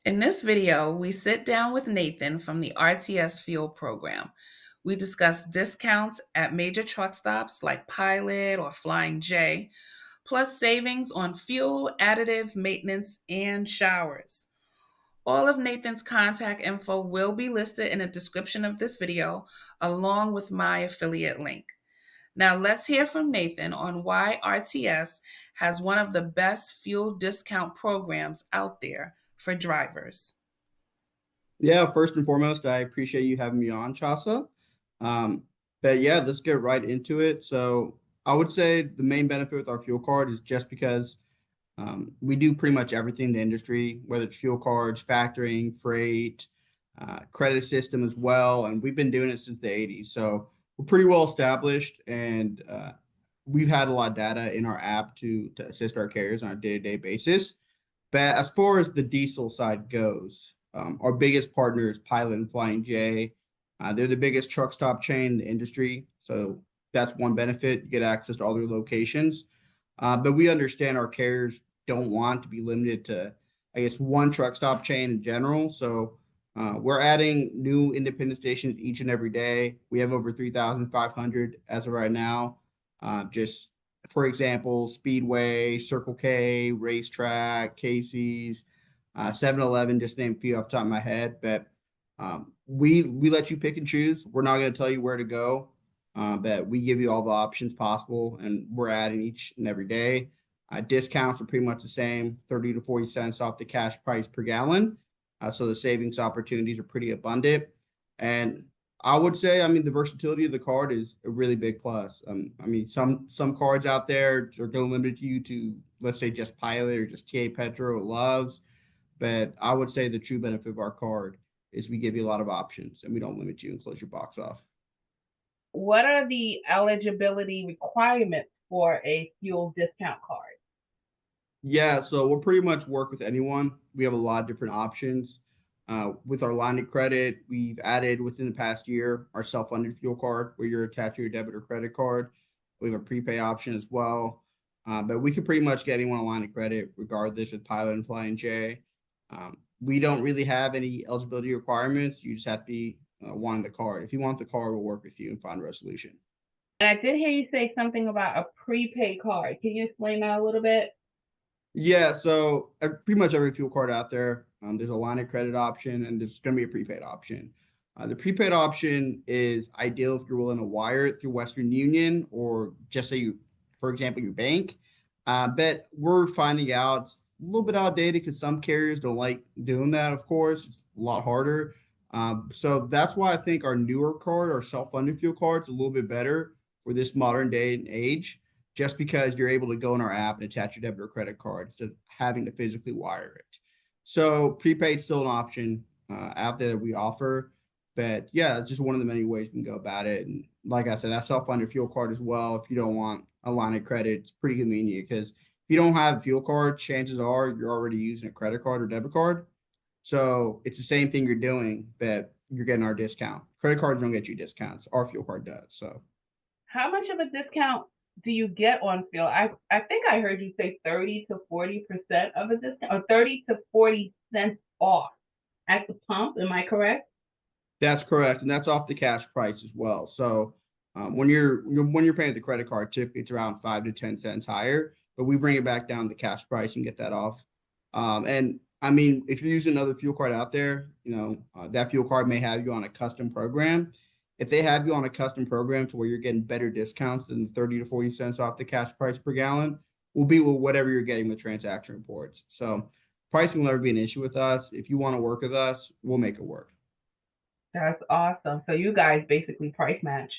In this video, we sit down with Nathan from the RTS FUEL Program. We discuss discounts at major truck stops like Pilot or Flying J, plus savings on fuel, additive, maintenance, and showers. All of Nathan's contact info will be listed in the description of this video, along with my affiliate link. Now, let's hear from Nathan on why RTS has one of the best fuel discount programs out there for drivers. Yeah, first and foremost, I appreciate you having me on, Chasa. Um, but yeah, let's get right into it. So I would say the main benefit with our fuel card is just because we do pretty much everything in the industry, whether it's fuel cards, factoring, freight, credit system as well. And we've been doing it since the 80s. So we're pretty well established and we've had a lot of data in our app to assist our carriers on a day-to-day basis. But as far as the diesel side goes, our biggest partner is Pilot and Flying J. They're the biggest truck stop chain in the industry. So that's one benefit. You get access to all their locations. But we understand our carriers don't want to be limited to, I guess, one truck stop chain in general. So we're adding new independent stations each and every day. We have over 3,500 as of right now. Just for example, Speedway, Circle K, Racetrack, Casey's, 7-Eleven, just name a few off the top of my head. But we let you pick and choose. We're not going to tell you where to go, but we give you all the options possible, and we're adding each and every day. Discounts are pretty much the same, 30 to 40 cents off the cash price per gallon. So the savings opportunities are pretty abundant. And I would say, the versatility of the card is a really big plus. Some cards out there are going to limit you to, let's say, just Pilot or just TA Petro or Loves. But I would say the true benefit of our card is we give you a lot of options and we don't limit you and close your box off. What are the eligibility requirements for a fuel discount card? Yeah, so we'll pretty much work with anyone. We have a lot of different options. With our line of credit, we've added within the past year our self-funded fuel card where you're attached to your debit or credit card. We have a prepay option as well. But we can pretty much get anyone a line of credit regardless with Pilot and Flying J. We don't really have any eligibility requirements. You just have to be wanting the card. If you want the card, we'll work with you and find a resolution. And I did hear you say something about a prepaid card. Can you explain that a little bit? Yeah, so pretty much every fuel card out there, there's a line of credit option and there's going to be a prepaid option. The prepaid option is ideal if you're willing to wire it through Western Union or just say you, for example, your bank. But we're finding out it's a little bit outdated because some carriers don't like doing that, of course. It's a lot harder. So that's why I think our newer card, our self-funded fuel card, is a little bit better for this modern day and age just because you're able to go in our app and attach your debit or credit card instead of having to physically wire it. So prepaid still an option out there that we offer. But yeah, it's just one of the many ways we can go about it. And like I said, that self-funded fuel card as well. If you don't want a line of credit, it's pretty convenient because if you don't have a fuel card, chances are you're already using a credit card or debit card. So it's the same thing you're doing, but you're getting our discount. Credit cards don't get you discounts. Our fuel card does. So how much of a discount do you get on fuel? I think I heard you say 30 to 40% of a discount, or 30 to 40 cents off at the pump. Am I correct? that's correct, and that's off the cash price as well. So when you're paying the credit card, typically it's around 5 to 10 cents higher, but we bring it back down to the cash price and get that off. And if you're using another fuel card out there, that fuel card may have you on a custom program. If they have you on a custom program to where you're getting better discounts than 30 to 40 cents off the cash price per gallon, will be with whatever you're getting with transaction reports. So pricing will never be an issue with us. If you want to work with us, we'll make it work. That's awesome. So you guys basically price match.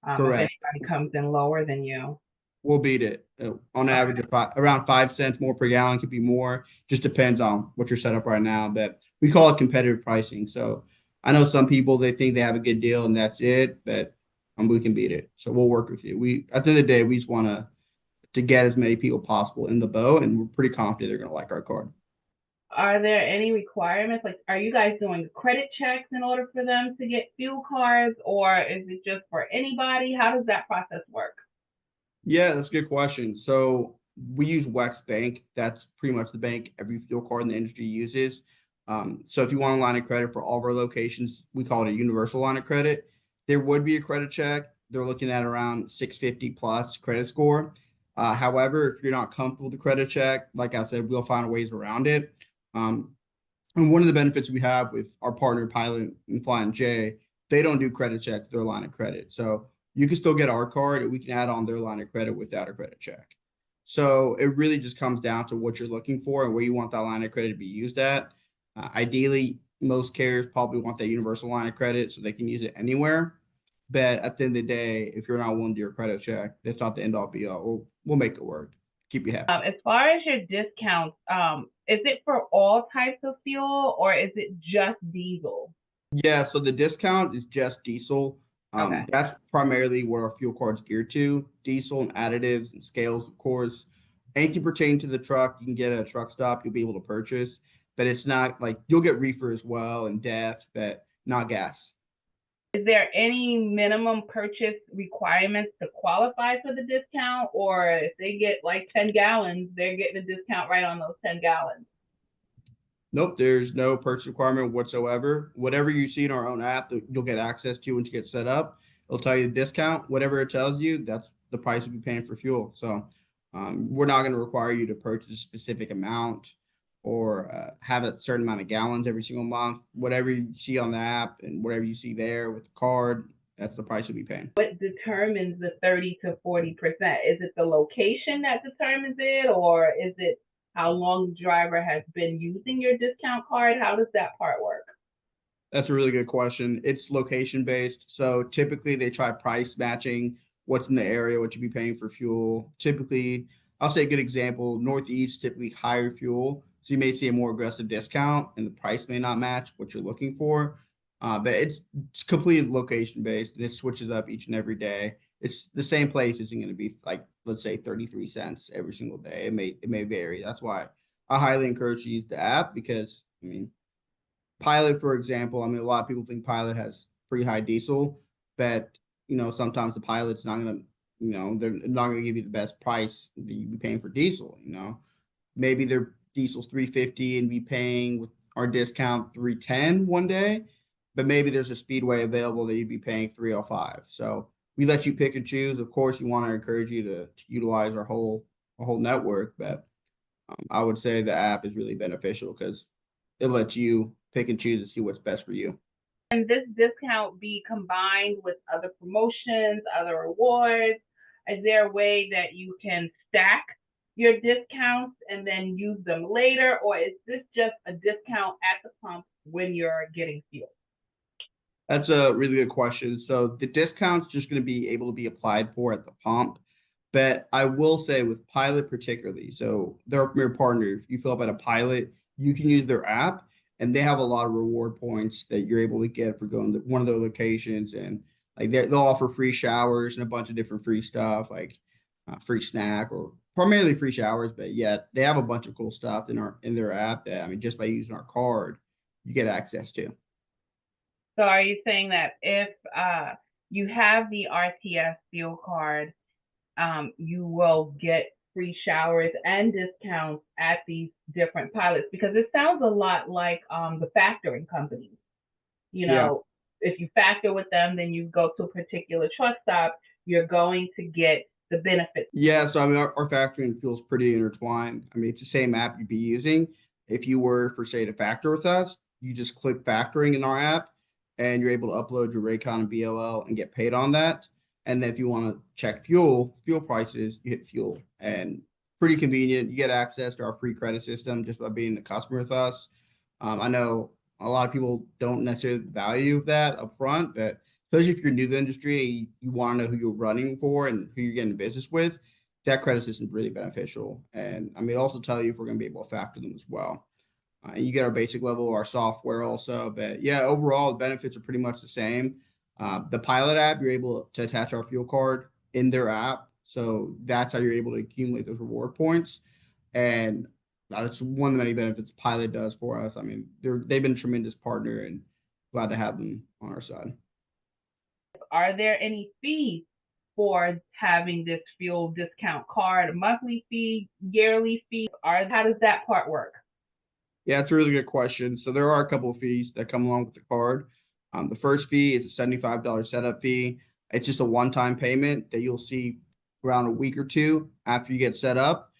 If Correct. anybody comes in lower than you. We'll beat it on average around 5 cents more per gallon. Could be more. Just depends on what you're set up right now. But we call it competitive pricing. So I know some people, they think they have a good deal and that's it, but we can beat it. So we'll work with you. At the end of the day, we just want to get as many people possible in the boat, and we're pretty confident they're going to like our card. Are there any requirements? Like, are you guys doing credit checks in order for them to get fuel cards, or is it just for anybody? How does that process work? Yeah, that's a good question. So we use Wex Bank. That's pretty much the bank every fuel card in the industry uses. So if you want a line of credit for all of our locations, we call it a universal line of credit. There would be a credit check. They're looking at around 650 plus credit score. However, if you're not comfortable with the credit check, like I said, we'll find ways around it. And one of the benefits we have with our partner Pilot and Flying J, they don't do credit checks, their line of credit. So you can still get our card and we can add on their line of credit without a credit check. So it really just comes down to what you're looking for and where you want that line of credit to be used at. Ideally, most carriers probably want that universal line of credit so they can use it anywhere. But at the end of the day, if you're not willing to do your credit check, that's not the end all be all. We'll make it work. Keep you happy. As far as your discounts, is it for all types of fuel or is it just diesel? Yeah, so the discount is just diesel. Okay. That's primarily what our fuel card's geared to, diesel and additives and scales, of course. Anything pertaining to the truck, you can get at a truck stop, you'll be able to purchase, but it's not like you'll get reefer as well and DEF, but not gas. Is there any minimum purchase requirements to qualify for the discount? Or if they get like 10 gallons, they're getting a discount right on those 10 gallons? Nope, there's no purchase requirement whatsoever. Whatever you see in our own app, you'll get access to once you get set up. It'll tell you the discount. Whatever it tells you, that's the price you'll be paying for fuel. So we're not going to require you to purchase a specific amount or have a certain amount of gallons every single month. Whatever you see on the app and whatever you see there with the card, that's the price you'll be paying. What determines the 30 to 40%? Is it the location that determines it, or is it how long the driver has been using your discount card? How does that part work? That's a really good question. It's location based. So typically they try price matching what's in the area, what you'd be paying for fuel. Typically, I'll say a good example, Northeast typically higher fuel. So you may see a more aggressive discount and the price may not match what you're looking for. But it's completely location based and it switches up each and every day. It's the same place isn't going to be like, let's say 33 cents every single day. It may vary. That's why I highly encourage you to use the app because I mean Pilot, for example, I mean, a lot of people think Pilot has pretty high diesel, but sometimes the Pilot's not gonna, they're not gonna give you the best price that you'd be paying for diesel. Maybe their diesel's 350 and be paying with our discount 310 one day, but maybe there's a Speedway available that you'd be paying 305. So we let you pick and choose. Of course, we want to encourage you to utilize our whole network, but I would say the app is really beneficial because it lets you pick and choose and see what's best for you. Can this discount be combined with other promotions, other rewards? Is there a way that you can stack your discounts and then use them later? Or is this just a discount at the pump when you're getting fuel? That's a really good question. So the discount's just going to be able to be applied for at the pump. But I will say with Pilot particularly, so they're a premier partner. If you fill up at a Pilot, you can use their app and they have a lot of reward points that you're able to get for going to one of their locations. And like they'll offer free showers and a bunch of different free stuff like free snack or primarily free showers. But yet they have a bunch of cool stuff in their app that, I mean, just by using our card, you get access to. So are you saying that if you have the RTS fuel card, you will get free showers and discounts at these different pilots? Because it sounds a lot like the factoring companies. If you factor with them, then you go to a particular truck stop, you're going to get the benefits. Yeah, so I mean, our factoring feels pretty intertwined. I mean, it's the same app you'd be using. If you were, for say, to factor with us, you just click factoring in our app and you're able to upload your Raycon and BOL and get paid on that. And then if you want to check fuel prices, you hit fuel and pretty convenient. You get access to our free credit system just by being a customer with us. I know a lot of people don't necessarily value that up front, but especially if you're new to the industry, you want to know who you're running for and who you're getting business with, that credit system is really beneficial. And I mean, also tell you if we're going to be able to factor them as well. And you get our basic level of our software also. But yeah, overall, the benefits are pretty much the same. The Pilot app, you're able to attach our fuel card in their app. So that's how you're able to accumulate those reward points. And that's one of the many benefits Pilot does for us. I mean, they've been a tremendous partner and glad to have them on our side. Are there any fees for having this fuel discount card? A monthly fee, yearly fee? How does that part work? Yeah, it's a really good question. So there are a couple of fees that come along with the card. The first fee is a $75 setup fee. It's just a one-time payment that you'll see around a week or two after you get set up.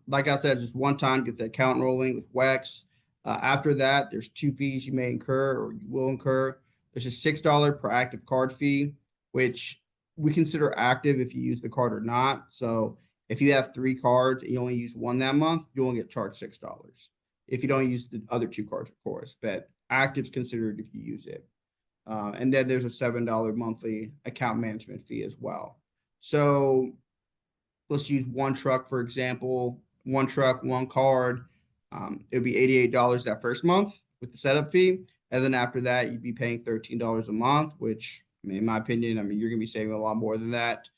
Like I said, just one time, get the account rolling with WEX. After that, there's two fees you may incur or you will incur. There's a $6 per active card fee, which we consider active if you use the card or not. So if you have three cards and you only use one that month, you only get charged $6 if you don't use the other two cards, of course, but active's considered if you use it. And then there's a $7 monthly account management fee as well. So let's use one truck, for example, one truck, one card. It would be $88 that first month with the setup fee. And then after that, you'd be paying $13 a month, which, I mean, in my opinion, you're going to be saving a lot more than that.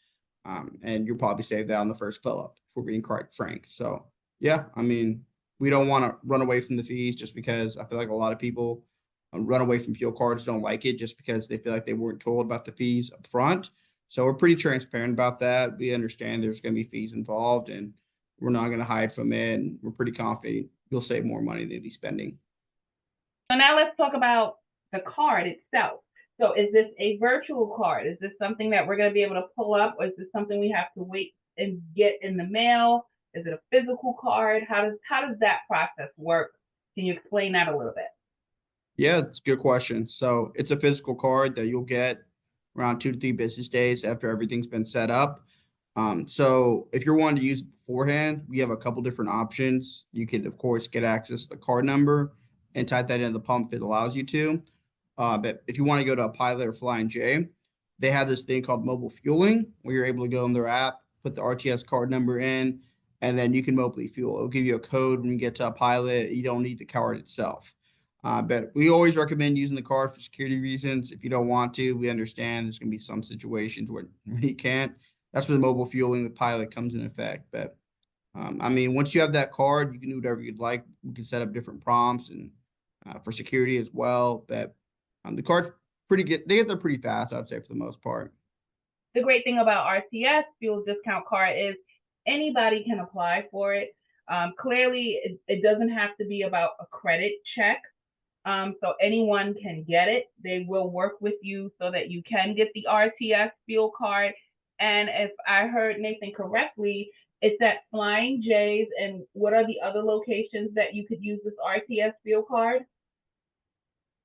And you'll probably save that on the first fill up, if we're being quite frank. So, yeah, I mean, we don't want to run away from the fees just because I feel like a lot of people run away from fuel cards, don't like it just because they feel like they weren't told about the fees up front. So we're pretty transparent about that. We understand there's going to be fees involved and we're not going to hide from it. And we're pretty confident you'll save more money than you'll be spending. So now let's talk about the card itself. So is this a virtual card? Is this something that we're going to be able to pull up, or is this something we have to wait and get in the mail? Is it a physical card? How does that process work? Can you explain that a little bit? Yeah, it's a good question. So it's a physical card that you'll get around 2 to 3 business days after everything's been set up. So if you're wanting to use it beforehand, we have a couple different options. You can, of course, get access to the card number and type that into the pump if it allows you to. But if you want to go to a Pilot or Flying J, they have this thing called mobile fueling where you're able to go in their app, put the RTS card number in, and then you can mobily fuel. It'll give you a code when you get to a Pilot. You don't need the card itself. But we always recommend using the card for security reasons. If you don't want to, we understand there's going to be some situations where you can't. That's where the mobile fueling with Pilot comes in effect. But I mean, once you have that card, you can do whatever you'd like. We can set up different prompts and for security as well. But the card's pretty good. They get there pretty fast, I'd say, for the most part. The great thing about RTS Fuel Discount Card is anybody can apply for it. Clearly, it doesn't have to be about a credit check. So anyone can get it. They will work with you so that you can get the RTS Fuel Card. And if I heard Nathan correctly, it's at Flying J's. And what are the other locations that you could use this RTS Fuel Card?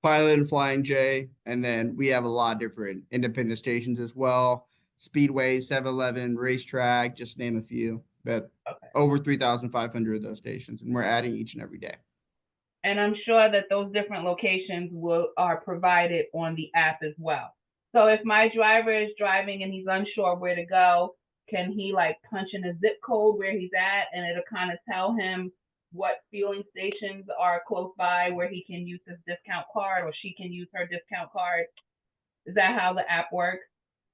Pilot and Flying J, and then we have a lot of different independent stations as well. Speedway, 7-Eleven, Racetrack, just name a few. But over 3,500 of those stations, and we're adding each and every day. And I'm sure that those different locations are provided on the app as well. So if my driver is driving and he's unsure where to go, can he like punch in a zip code where he's at, and it'll kind of tell him what fueling stations are close by where he can use his discount card, or she can use her discount card? Is that how the app works?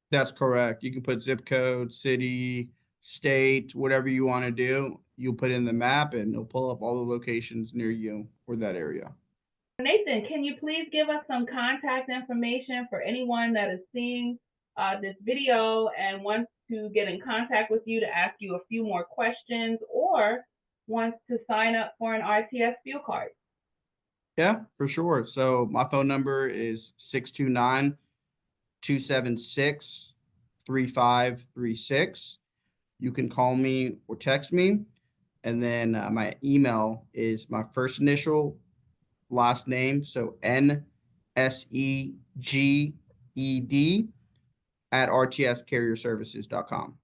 That's correct. You can put zip code, city, state, whatever you want to do. You'll put in the map and it'll pull up all the locations near you or that area. Nathan, can you please give us some contact information for anyone that is seeing this video and wants to get in contact with you to ask you a few more questions or wants to sign up for an RTS fuel card? Yeah, for sure. So my phone number is 629-276-3536. You can call me or text me. And then my email is my first initial, last name. So NSEGED @rtscarrierservices.com.